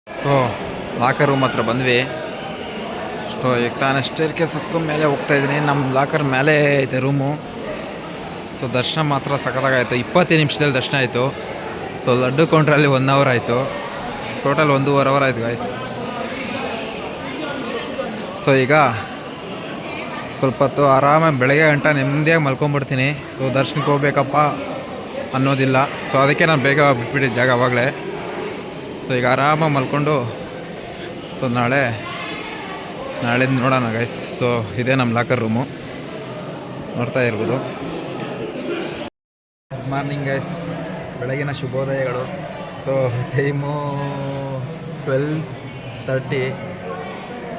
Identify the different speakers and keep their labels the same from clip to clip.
Speaker 1: So locker room ಹತ್ರ ಬಂದ್ವಿ. So ಈಗ ತಾನು ಸ್ಟೇರ್ಕೇಸ್ ಹತ್ಕೊಂಡು ಮೇಲೆ ಹೋಗ್ತಾಯಿದ್ದೀನಿ. ನಮ್ಮ ಲಾಕರ್ ಮೇಲೆ ಐತೆ ರೂಮು. ಸೊ ದರ್ಶನ ಮಾತ್ರ ಸಖತ್ತಾಗಾಯಿತು. 20 ನಿಮಿಷದಲ್ಲಿ ದರ್ಶನ ಆಯಿತು. ಸೊ ಲಡ್ಡು ಕೌಂಟ್ರಲ್ಲಿ 1 ಅವರ್ ಆಯಿತು. ಟೋಟಲ್ 1.5 ಅವರ್ ಆಯಿತು ಗಾಯ್ಸ್. ಸೊ ಈಗ ಸ್ವಲ್ಪ ಹೊತ್ತು ಆರಾಮಾಗಿ ಬೆಳಗ್ಗೆ ಗಂಟ ನೆಮ್ಮದಿಯಾಗಿ ಮಲ್ಕೊಂಬಿಡ್ತೀನಿ. ಸೊ ದರ್ಶನಕ್ಕೆ ಹೋಗ್ಬೇಕಪ್ಪ ಅನ್ನೋದಿಲ್ಲ. ಸೊ ಅದಕ್ಕೆ ನಾನು ಬೇಗ ಬಿಟ್ಬಿಟ್ಟಿದ್ದೆ ಜಾಗ ಆವಾಗಲೇ. ಸೊ ಈಗ ಆರಾಮಾಗಿ ಮಲ್ಕೊಂಡು ಸೊ ನಾಳೆದು ನೋಡೋಣ ಗೈಸ್. ಸೊ ಇದೇ ನಮ್ಮ ಲಾಕರ್ ರೂಮು, ನೋಡ್ತಾ ಇರ್ಬೋದು. ಗುಡ್ ಮಾರ್ನಿಂಗ್ ಗೈಸ್, ಬೆಳಗಿನ ಶುಭೋದಯಗಳು. So time 12:30.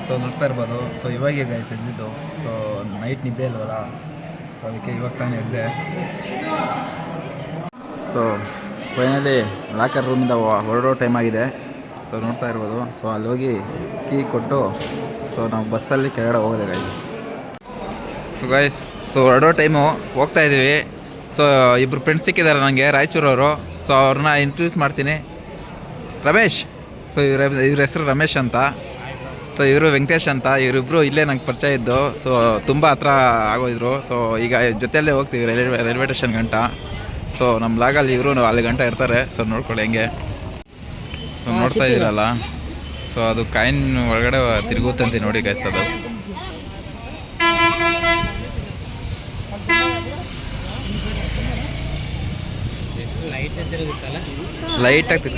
Speaker 1: ಸೊ ನೋಡ್ತಾ ಇರ್ಬೋದು. ಸೊ ಇವಾಗೆ ಗೈಸ್ ಎದ್ದಿದ್ದು. ಸೊ ನೈಟ್ ನಿದ್ದೆ ಇಲ್ವಲ್ಲ, ಅದಕ್ಕೆ ಇವಾಗ ತಾನೇ ಎದ್ದೆ. ಸೊ ಫೈನಲಿ ಲಾಕರ್ ರೂಮಿಂದ ಹೊರಡೋ ಟೈಮ್ ಆಗಿದೆ. ಸೊ ನೋಡ್ತಾ ಇರ್ಬೋದು. ಸೊ ಅಲ್ಲಿ ಹೋಗಿ ಕೀ ಕೊಟ್ಟು ಸೊ ನಾವು ಬಸ್ಸಲ್ಲಿ ಕೆಳಗಡೆ ಹೋಗೋದೆ ಗೈಸ್. ಸೊ ಹೊರಡೋ ಟೈಮು ಹೋಗ್ತಾಯಿದ್ದೀವಿ. ಸೊ ಇಬ್ಬರು ಫ್ರೆಂಡ್ಸ್ ಸಿಕ್ಕಿದ್ದಾರೆ ನನಗೆ, ರಾಯಚೂರವರು. ಸೊ ಅವ್ರನ್ನ ಇಂಟ್ರೊಡ್ಯೂಸ್ ಮಾಡ್ತೀನಿ. ರಮೇಶ್. ಸೊ ಇವ್ರ ಹೆಸರು ರಮೇಶ್ ಅಂತ. ಸೊ ಇವರು ವೆಂಕಟೇಶ್ ಅಂತ. ಇವರಿಬ್ಬರು ಇಲ್ಲೇ ನಂಗೆ ಪರಿಚಯ ಇದ್ದು. ಸೊ ತುಂಬ ಹತ್ರ ಆಗೋಯಿದ್ರು. ಸೊ ಈಗ ಜೊತೆಯಲ್ಲೇ ಹೋಗ್ತೀವಿ ರೈಲ್ವೆ ಸ್ಟೇಷನ್ ಗಂಟ. ಸೊ ನಮ್ಮ ಲಾಗಲ್ಲಿ ಇವರು ಅಲ್ಲಿ ಗಂಟ ಇರ್ತಾರೆ. ಸೊ ನೋಡ್ಕೊಳ್ಳಿ ಹೆಂಗೆ. ಸೊ ನೋಡ್ತಾ ಇದ್ದೀರಲ್ಲ, ಸೊ ಅದು ಕಾಯಿನ್ ಒಳಗಡೆ ತಿರುಗುತ್ತಂತೆ ನೋಡಿ ಗೈಸ್. ಅದು ಲೈಟಾಗಿ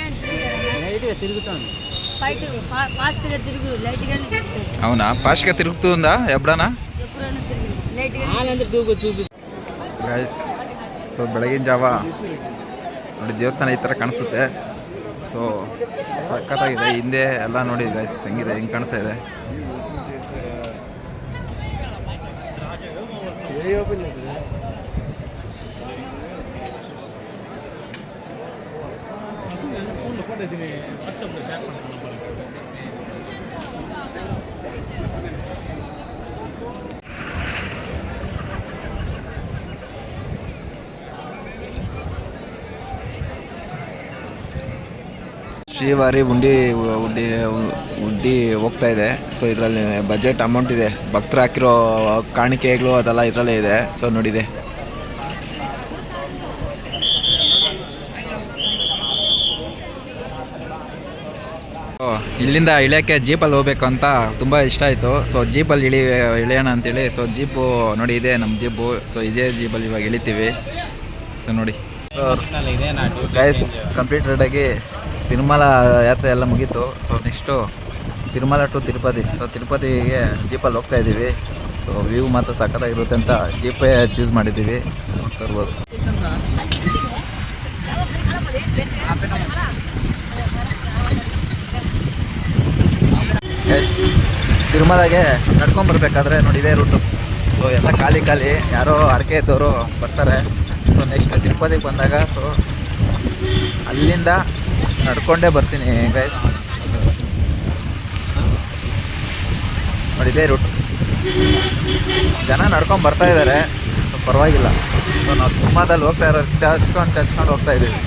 Speaker 1: అవునా ఫాస్ట్గా తిరుగుతుందా ఎప్పుడన్నా ಗೈಸ್? ಸೊ ಬೆಳಗಿನ ಜಾವ ನೋಡಿ ದೇವಸ್ಥಾನ ಈ ಥರ ಕಾಣಿಸುತ್ತೆ. ಸೊ ಸಖತ್ತಾಗಿದೆ. ಹಿಂದೆ ಎಲ್ಲ ನೋಡಿ ಗೈಸ್ ಹೆಂಗಿದೆ, ಹೆಂಗೆ ಕಾಣಿಸ್ತಾ ಇದೆ. ಶ್ರೀವಾರಿ ಉಡ್ಡಿ ಹೋಗ್ತಾ ಇದೆ. ಸೊ ಇದರಲ್ಲಿ ಬಜೆಟ್ ಅಮೌಂಟ್ ಇದೆ, ಭಕ್ತರು ಹಾಕಿರೋ ಕಾಣಿಕೆಗಳು ಅದೆಲ್ಲ ಇದರಲ್ಲೇ ಇದೆ. ಸೊ ನೋಡಿದೆ. ಇಲ್ಲಿಂದ ಇಳಿಯೋಕ್ಕೆ ಜೀಪಲ್ಲಿ ಹೋಗ್ಬೇಕು ಅಂತ ತುಂಬ ಇಷ್ಟ ಆಯಿತು. ಸೊ ಜೀಪಲ್ಲಿ ಇಳಿಯೋಣ ಅಂತೇಳಿ. ಸೊ ಜೀಪು ನೋಡಿ ಇದೆ ನಮ್ಮ ಜೀಪು. ಸೊ ಇದೇ ಜೀಪಲ್ಲಿ ಇವಾಗ ಇಳಿತೀವಿ. ಸೊ ನೋಡಿ ಗೈಸ್, ಕಂಪ್ಲೀಟೆಡಾಗಿ ತಿರುಮಲ ಯಾತ್ರೆ ಎಲ್ಲ ಮುಗೀತು. So next Tirumala to Tirupati. So ತಿರುಪತಿಗೆ ಜೀಪಲ್ಲಿ ಹೋಗ್ತಾಯಿದ್ದೀವಿ. ಸೊ ವ್ಯೂ ಮಾತ್ರ ಸಖತ್ತಾಗಿರುತ್ತೆ ಅಂತ ಜೀಪೇ ಚೂಸ್ ಮಾಡಿದ್ದೀವಿ. ನೋಡ್ತಾ ಇರ್ಬೋದು. ತಿರುಮಲಾಗೆ ನಡ್ಕೊಂಬರ್ಬೇಕಾದ್ರೆ ನೋಡಿ ಇದೇ ರೂಟು. ಸೊ ಎಲ್ಲ ಖಾಲಿ ಯಾರೋ ಹರಕೆ ಇದ್ದವರು ಬರ್ತಾರೆ. ಸೊ ನೆಕ್ಸ್ಟ್ ತಿರುಪತಿಗೆ ಬಂದಾಗ ಸೊ ಅಲ್ಲಿಂದ ನಡ್ಕೊಂಡೇ ಬರ್ತೀನಿ ಗೈಸ್. ನೋಡಿ ಇದೇ ರೂಟ್. ಜನ ನಡ್ಕೊಂಡು ಬರ್ತಾ ಇದ್ದಾರೆ, ಪರವಾಗಿಲ್ಲ. ಸೊ ನಾವು ಸುಮ್ಮದಲ್ಲಿ ಹೋಗ್ತಾ ಇರೋದು ಚಚ್ಕೊಂಡು ಹೋಗ್ತಾ ಇದ್ದೀವಿ.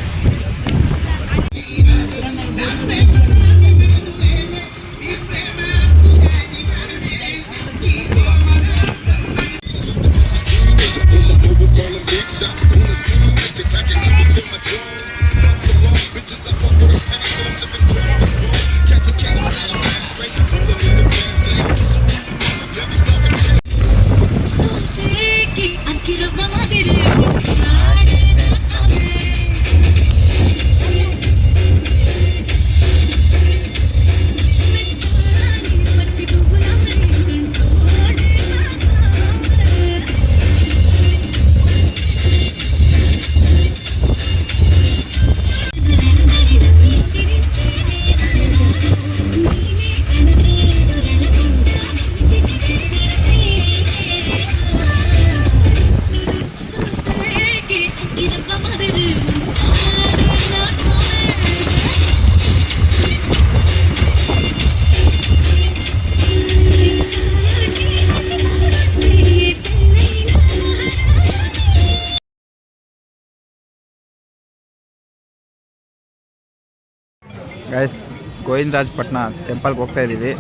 Speaker 1: ಗೈಸ್ ಗೋವಿಂದರಾಜಪಟ್ಟಣ ಟೆಂಪಲ್ಗೆ ಹೋಗ್ತಾ ಇದ್ದೀವಿ.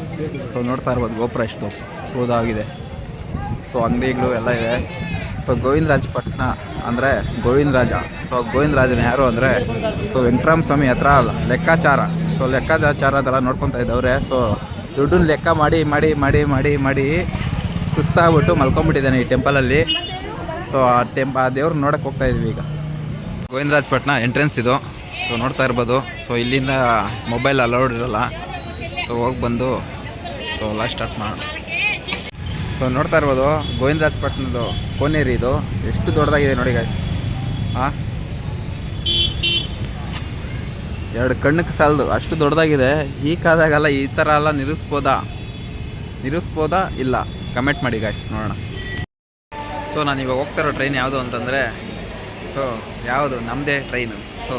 Speaker 1: ಸೊ ನೋಡ್ತಾ ಇರ್ಬೋದು ಗೋಪುರ ಎಷ್ಟು ಹೋದಾಗಿದೆ. ಸೊ ಅಂಗಡಿಗಳು ಎಲ್ಲ ಇದೆ. ಸೊ ಗೋವಿಂದರಾಜಪಟ್ಟಣ ಅಂದರೆ ಗೋವಿಂದರಾಜ. ಸೊ ಗೋವಿಂದರಾಜನ ಯಾರು ಅಂದರೆ ಸೊ ವೆಂಕಟರಾಮ ಸ್ವಾಮಿ ಹತ್ರ ಲೆಕ್ಕಾಚಾರ. ಸೊ ಲೆಕ್ಕಾಚಾರದೆಲ್ಲ ನೋಡ್ಕೊತಾ ಇದ್ದವ್ರೆ. ಸೊ ದುಡ್ಡನ್ನ ಲೆಕ್ಕ ಮಾಡಿ ಮಾಡಿ ಮಾಡಿ ಮಾಡಿ ಮಾಡಿ ಸುಸ್ತಾಗ್ಬಿಟ್ಟು ಮಲ್ಕೊಂಡ್ಬಿಟ್ಟಿದ್ದಾನೆ ಈ ಟೆಂಪಲಲ್ಲಿ. ಸೊ ಆ ದೇವ್ರು ನೋಡೋಕ್ಕೆ ಹೋಗ್ತಾ ಇದ್ವಿ ಈಗ. ಗೋವಿಂದರಾಜಪಟ್ಟಣ ಎಂಟ್ರೆನ್ಸ್ ಇದು. ಸೊ ನೋಡ್ತಾ ಇರ್ಬೋದು. ಸೊ ಇಲ್ಲಿಂದ ಮೊಬೈಲ್ ಅಲೌಡ್ ಇರೋಲ್ಲ. ಸೊ ಹೋಗಿ ಬಂದು ಸೊ ಎಲ್ಲ ಸ್ಟಾರ್ಟ್ ಮಾಡಿ. ಸೊ ನೋಡ್ತಾ ಇರ್ಬೋದು ಗೋವಿಂದರಾಜಪಟ್ಟಣದ್ದು ಕೋನೇರಿ ಇದು ಎಷ್ಟು ದೊಡ್ಡದಾಗಿದೆ ನೋಡಿ ಗಾಯ್ಸ್. ಹಾಂ, 2 ಕಣ್ಣಕ್ಕೆ ಸಾಲದು ಅಷ್ಟು ದೊಡ್ಡದಾಗಿದೆ. ಈ ಕಾಲದಾಗೆಲ್ಲ ಈ ಥರ ಎಲ್ಲ ನಿಲ್ಲಿಸ್ಬೋದಾ ಇಲ್ಲ ಕಮೆಂಟ್ ಮಾಡಿ ಗಾಯ್ಸ್, ನೋಡೋಣ. ಸೊ ನಾನು ಇವಾಗ ಹೋಗ್ತಾ ಇರೋ ಟ್ರೈನ್ ಯಾವುದು ಅಂತಂದರೆ ಸೊ ಯಾವುದು ನಮ್ಮದೇ train. So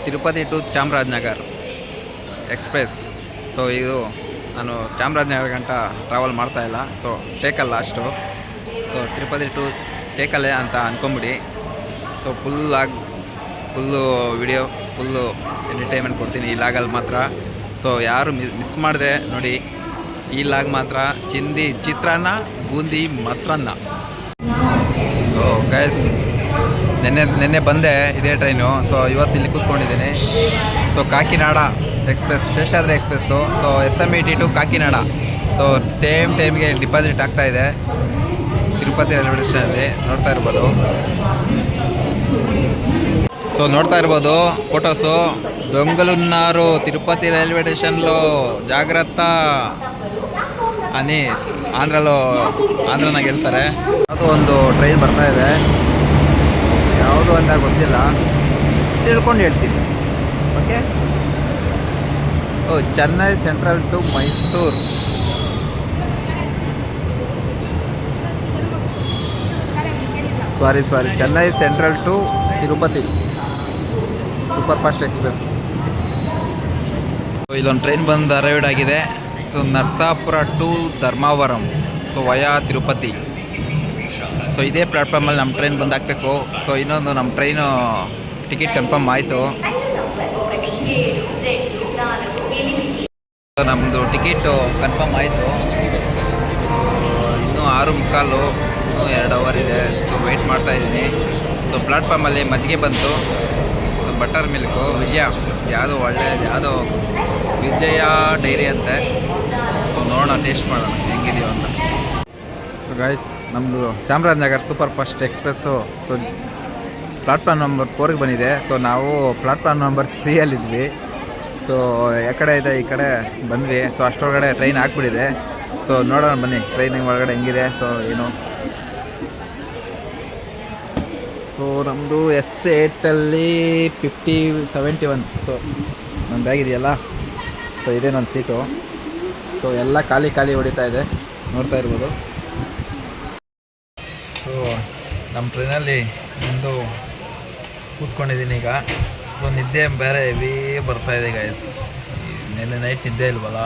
Speaker 1: Tirupati to Chamarajanagar express. So ಇದು ನಾನು ಚಾಮರಾಜನಗರ ಗಂಟ ಟ್ರಾವೆಲ್ ಮಾಡ್ತಾಯಿಲ್ಲ. ಸೊ ಟೇಕಲ್ಲ ಅಷ್ಟು. ಸೊ ತಿರುಪತಿ ಟು ಟೇಕಲ್ಲೇ ಅಂತ ಅಂದ್ಕೊಂಬಿಡಿ. So full video full entertainment ಕೊಡ್ತೀನಿ ಈ ಲಾಗಲ್ಲಿ ಮಾತ್ರ. ಸೊ ಯಾರು ಮಿಸ್ ಮಾಡಿದೆ ನೋಡಿ, ಈ ಲಾಗ್ ಮಾತ್ರ ಚಿತ್ರಾನ್ನ ಬೂಂದಿ ಮೊಸರನ್ನ. ಸೊ ಗೈಸ್ ನೆನ್ನೆ ಬಂದೆ ಇದೇ ಟ್ರೈನು. ಸೊ ಇವತ್ತು ಇಲ್ಲಿ ಕೂತ್ಕೊಂಡಿದ್ದೀನಿ. So Kakinada express, Sheshadri express. So SMET to Kakinada. So same ಟೈಮ್ಗೆ ಡಿಪಾಸಿಟ್ ಆಗ್ತಾಯಿದೆ ತಿರುಪತಿ ರೈಲ್ವೆ ಸ್ಟೇಷನಲ್ಲಿ. ನೋಡ್ತಾ ಇರ್ಬೋದು. సో ನೋಡ್ತಾ ಇರ್ಬೋದು ಫೋಟೋಸು. దొంగలున్నారు తిరుపతి రైల్వే స్టేషన్లో ಜಾಗ್ರತಾ అని ಆಂಧ್ರನಾಗ ಹೇಳ್ತಾರೆ. ಅದು ಒಂದು ಟ್ರೈನ್ ಬರ್ತಾ ಇದೆ, ಯಾವುದು ಅಂತ ಗೊತ್ತಿಲ್ಲ, ತಿಳ್ಕೊಂಡು ಹೇಳ್ತೀನಿ. Okay. Chennai central to Mysuru. Sorry Chennai central to Tirupati super fast express. So ಇಲ್ಲೊಂದು ಟ್ರೈನ್ ಬಂದು ಅರೈವ್ಡ್ ಆಗಿದೆ. So Narasapura to Dharmavaram. So via Tirupati. So ಇದೇ ಪ್ಲ್ಯಾಟ್ಫಾರ್ಮಲ್ಲಿ ನಮ್ಮ ಟ್ರೈನ್ ಬಂದು ಹಾಕಬೇಕು. ಸೊ ಇನ್ನೊಂದು ನಮ್ಮ ಟ್ರೈನು ಟಿಕೆಟ್ ಕನ್ಫರ್ಮ್ ಆಯಿತು. ನಮ್ಮದು ಟಿಕೆಟು ಕನ್ಫರ್ಮ್ ಆಯಿತು. ಸೊ ಇನ್ನೂ 6:45, ಇನ್ನೂ 2 ಅವರ್ ಇದೆ. ಸೊ ವೆಯ್ಟ್ ಮಾಡ್ತಾಯಿದ್ದೀನಿ. ಸೊ ಪ್ಲ್ಯಾಟ್ಫಾರ್ಮಲ್ಲಿ ಮಜ್ಜಿಗೆ ಬಂತು. ಸೊ ಬಟರ್ ಮಿಲ್ಕು ಯಾವುದೋ ಯಾವುದೋ ವಿಜಯ ಡೈರಿ ಅಂತೆ. ಸೊ ನೋಡೋಣ, ಟೇಸ್ಟ್ ಮಾಡೋಣ ಹೆಂಗಿದೆಯೋ ಅಂತ. ಸೊ ಗೈಸ್ ನಮ್ಮದು Chamarajanagar super fast express so platform number 4ಗೆ ಬಂದಿದೆ. ಸೊ ನಾವು ಪ್ಲಾಟ್ಫಾರ್ಮ್ ನಂಬರ್ 3ಯಲ್ಲಿದ್ವಿ. ಸೊ ಕಡೆ ಇದೆ ಈ ಕಡೆ ಬಂದ್ವಿ. ಸೊ ಅಷ್ಟೊಳಗಡೆ ಟ್ರೈನ್ ಹಾಕ್ಬಿಟ್ಟಿದೆ. ಸೊ ನೋಡೋಣ ಬನ್ನಿ ಟ್ರೈನಿಂಗ್ ಒಳಗಡೆ ಹೆಂಗಿದೆ. ಸೊ ಏನು ಸೊ ನಮ್ಮದು S8ಅಲ್ಲಿ 5071. ಸೊ ನನ್ನ ಬ್ಯಾಗ್ ಇದೆಯಲ್ಲ, ಸೊ ಇದೇ ನನ್ನ ಸೀಟು. ಸೊ ಎಲ್ಲ ಖಾಲಿ ಹೊಡಿತಾ ಇದೆ, ನೋಡ್ತಾ ಇರ್ಬೋದು. ಸೊ ನಮ್ಮ ಟ್ರೈನಲ್ಲಿ ಒಂದು ಕೂತ್ಕೊಂಡಿದ್ದೀನಿ ಈಗ. ಸೊ ನಿದ್ದೆ ಬೇರೆ ಹೆವಿ ಬರ್ತಾಯಿದೆ ಗೈಸ್. ನೆನ್ನೆ ನೈಟ್ ನಿದ್ದೆ ಇಲ್ವಲ್ಲ,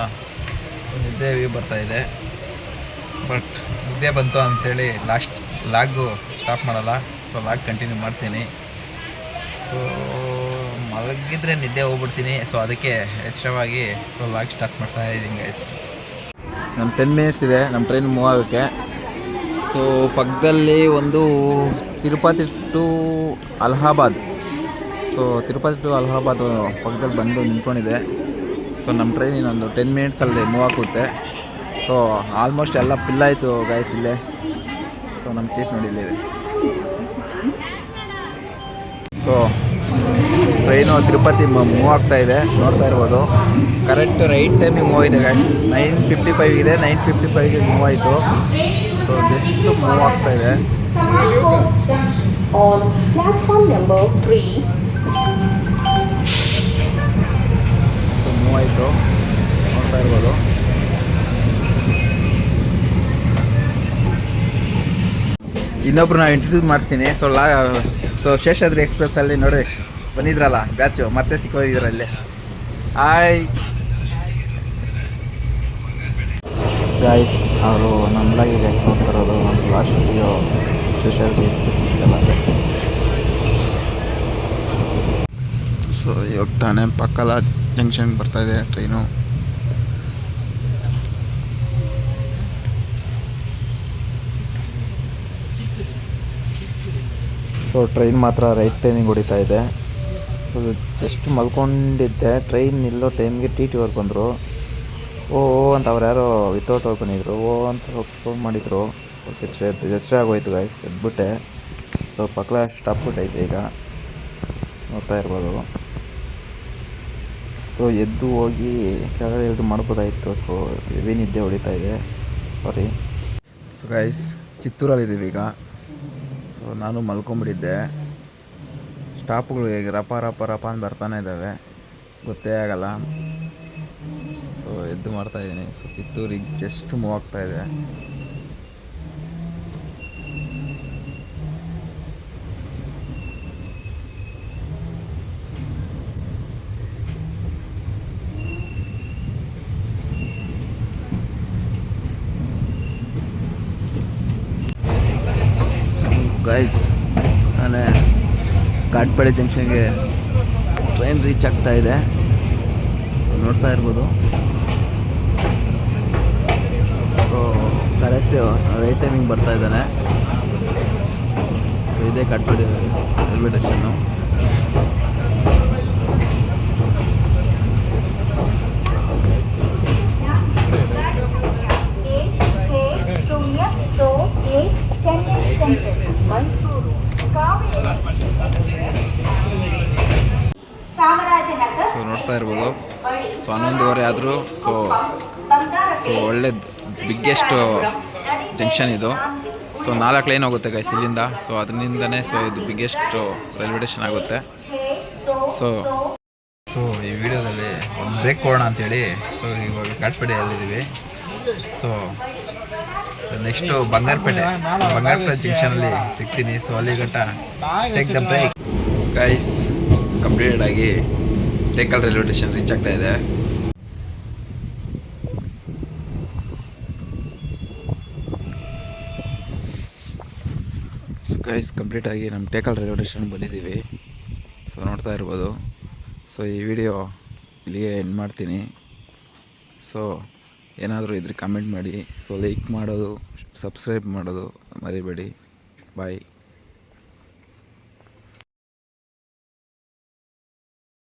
Speaker 1: ಸೊ ನಿದ್ದೆ ಹೆವಿ ಬರ್ತಾಯಿದೆ. ಬಟ್ ನಿದ್ದೆ ಬಂತು ಅಂಥೇಳಿ ಲಾಗು ಸ್ಟಾಪ್ ಮಾಡಲ್ಲ. ಸೊ ಲಾಗ್ ಕಂಟಿನ್ಯೂ ಮಾಡ್ತೀನಿ. ಸೊ ಮಲಗಿದ್ರೆ ನಿದ್ದೆ ಹೋಗ್ಬಿಡ್ತೀನಿ. ಸೊ ಅದಕ್ಕೆ ಎಚ್ಚರವಾಗಿ ಸೊ ಲಾಗ್ ಸ್ಟಾರ್ಟ್ ಮಾಡ್ತಾ ಇದ್ದೀನಿ ಗೈಸ್. ನಮ್ಮ 10 ಮಿನಿಟ್ಸ್ ಇದೆ ನಮ್ಮ ಟ್ರೈನ್ ಮೂವ್ ಆಗೋಕ್ಕೆ. ಸೊ ಪಕ್ಕದಲ್ಲಿ ಒಂದು Tirupati to Allahabad. So Tirupati to Allahabad ಪಕ್ಕದಲ್ಲಿ ಬಂದು ನಿಂತ್ಕೊಂಡಿದೆ. ಸೊ ನಮ್ಮ ಟ್ರೈನ್ ಇನ್ನೊಂದು 10 ಮಿನಿಟ್ಸಲ್ಲಿ ಮೂವ್ ಆಗುತ್ತೆ. ಸೊ ಆಲ್ಮೋಸ್ಟ್ ಎಲ್ಲ ಫಿಲ್ ಆಯಿತು ಗೈಸ್ ಇಲ್ಲೇ. ಸೊ ನಮ್ಮ ಸೀಟ್ ನೋಡಿ ಇಲ್ಲಿದೆ. ಸೊ ಟ್ರೈನು ತಿರುಪತಿ ಮೂವ್ ಆಗ್ತಾ ಇದೆ, ನೋಡ್ತಾ ಇರ್ಬೋದು. ಕರೆಕ್ಟ್ ರೈಟ್ ಟೈಮಿಗೆ ಮೂವ್ ಆಗಿದೆ ಗೈಸ್. 9:55 ಇದೆ, 9:55ಗೆ ಮೂವ್ ಆಯಿತು. ಸೊ ಜಸ್ಟ್ ಮೂವ್ ಆಗ್ತಾ ಇದೆ. ಸೊ ಮೂವ್ ಆಯಿತು, ನೋಡ್ತಾ ಇರ್ಬೋದು. ಇನ್ನೊಬ್ರು ನಾವು ಇಂಟ್ರೊಡ್ಯೂಸ್ ಮಾಡ್ತೀನಿ. ಸೊ ಶೇಷಾದ್ರಿ ಎಕ್ಸ್ಪ್ರೆಸ್ಸಲ್ಲಿ ನೋಡಿ ಬಂದಿದ್ರಲ್ಲ ಬ್ಯಾಚು, ಮತ್ತೆ ಸಿಕ್ಕೋದಿದ್ರಲ್ಲಿ. ಹಾಯ್ ಗಾಯ್ಸ್, ಅವರು ನಮ್ಮದಾಗಿ ಗೈಸ್ ನೋಡ್ತಾ ಇರೋದು ನಮ್ಮ last video Seshadri express. So so ಇವಾಗ ತಾನೇ ಪಕ್ಕಲ ಜಂಕ್ಷನ್ಗೆ ಬರ್ತಾಯಿದೆ ಟ್ರೈನು. ಸೊ ಟ್ರೈನ್ ಮಾತ್ರ ರೈಟ್ ಟೈಮಿಂಗ್ ಹೊಡಿತಾ ಇದೆ. ಸೊ ಜಸ್ಟ್ ಮಲ್ಕೊಂಡಿದ್ದೆ, ಟ್ರೈನ್ ನಿಲ್ಲೋ ಟೈಮ್ಗೆ ಟಿ ಟಿ ಅವ್ರು ಬಂದರು. ಓ ಅಂತ ಅವ್ರು ಯಾರೋ ವಿತೌಟ್ ಅವ್ರು ಬಂದಿದ್ರು. ಓ ಅಂತ ಫೋನ್ ಮಾಡಿದರು. ಎಚ್ಚರ ಆಗೋಯ್ತು ಗಾಯ್ಸ್, ಎದ್ಬಿಟ್ಟೆ. ಸೊ ಪಕ್ಕಲ ಸ್ಟಾಪ್ ಬಿಟ್ಟೈತೆ ಈಗ, ನೋಡ್ತಾ ಇರ್ಬೋದು. ಸೊ ಎದ್ದು ಹೋಗಿ ಕೆಳಗಡೆ ಇಳಿದು ಮಾಡ್ಬೋದಾಯಿತು. ಸೊ ಹೆವಿ ನಿದ್ದೆ ಹೊಡಿತಾ ಇದೆ, ಸಾರಿ. ಸೊ ಗೈಸ್, ಚಿತ್ತೂರಲ್ಲಿದ್ದೀವಿ ಈಗ. ಸೊ ನಾನು ಮಲ್ಕೊಂಬಿಟ್ಟಿದ್ದೆ. ಸ್ಟಾಪ್ಗಳು ಹೇಗೆ ರಪ ರಪ ರಪ ಅಂತ ಬರ್ತಾನೆ ಇದ್ದಾವೆ, ಗೊತ್ತೇ ಆಗಲ್ಲ. ಸೊ ಎದ್ದು ಮಾಡ್ತಾಯಿದ್ದೀನಿ. ಸೊ ಚಿತ್ತೂರಿಗೆ ಜಸ್ಟ್ ಮೂವ್ ಆಗ್ತಾಯಿದೆ. ಗೈಸ್, ನಾನೇ ಘಾಟ್ಪಾಡಿ ಜಂಕ್ಷನ್ಗೆ ಟ್ರೈನ್ ರೀಚ್ ಆಗ್ತಾ ಇದೆ. ಸೊ ನೋಡ್ತಾ ಇರ್ಬೋದು. ಸೊ ಕರೆಕ್ಟ್ ರೈಟ್ ಟೈಮಿಂಗ್ ಬರ್ತಾ ಇದ್ದಾನೆ. ಸೊ ಇದೇ ಘಾಟ್ಪಾಡಿ ರೈಲ್ವೆ ಸ್ಟೇಷನ್ನು. ಸೊ ನೋಡ್ತಾ ಇರ್ಬೋದು. ಸೊ 11:15 ಆದರೂ ಸೊ ಒಳ್ಳೆದು ಬಿಗ್ಗೆಸ್ಟ್ ಜಂಕ್ಷನ್ ಇದು. ಸೊ 4 ಲೈನ್ ಹೋಗುತ್ತೆ ಗೈಸ್ ಇಲ್ಲಿಂದ. ಸೊ ಅದರಿಂದನೇ ಸೊ ಇದು ಬಿಗ್ಗೆಸ್ಟ್ ರೈಲ್ವೆ ಸ್ಟೇಷನ್ ಆಗುತ್ತೆ. ಸೊ ಈ ವಿಡಿಯೋದಲ್ಲಿ ಒಂದು ಬ್ರೇಕ್ ಕೊಡೋಣ ಅಂತೇಳಿ ಸೊ ಇವಾಗ ಘಾಟ್ಪಾಡಿಯಲ್ಲಿದ್ದೀವಿ. ಸೊ ನೆಕ್ಸ್ಟು ಬಂಗಾರಪೇಟೆ ಜಂಕ್ಷನಲ್ಲಿ ಸಿಗ್ತೀನಿ. ಸೊ ಅಲ್ಲಿ ಗಂಟ take the break. Guys, completed ಆಗಿ ಟೇಕಲ್ ರೈಲ್ವೆ ಸ್ಟೇಷನ್ ರೀಚ್ ಆಗ್ತಾ ಇದೆ. ಸೊ ಗೈಸ್, ಕಂಪ್ಲೀಟಾಗಿ ನಮ್ಮ ಟೇಕಲ್ ರೈಲ್ವೆ ಸ್ಟೇಷನ್ ಬಂದಿದ್ದೀವಿ. ಸೊ ನೋಡ್ತಾ ಇರ್ಬೋದು. ಸೊ ಈ ವಿಡಿಯೋ ಇಲ್ಲಿಗೆ ಎಂಡ್ ಮಾಡ್ತೀನಿ. ಸೊ ಏನಾದರೂ ಇದ್ರೆ ಕಮೆಂಟ್ ಮಾಡಿ. ಸೊ ಲೈಕ್ ಮಾಡೋದು, ಸಬ್ಸ್ಕ್ರೈಬ್ ಮಾಡೋದು ಮರಿಬೇಡಿ. ಬಾಯ್.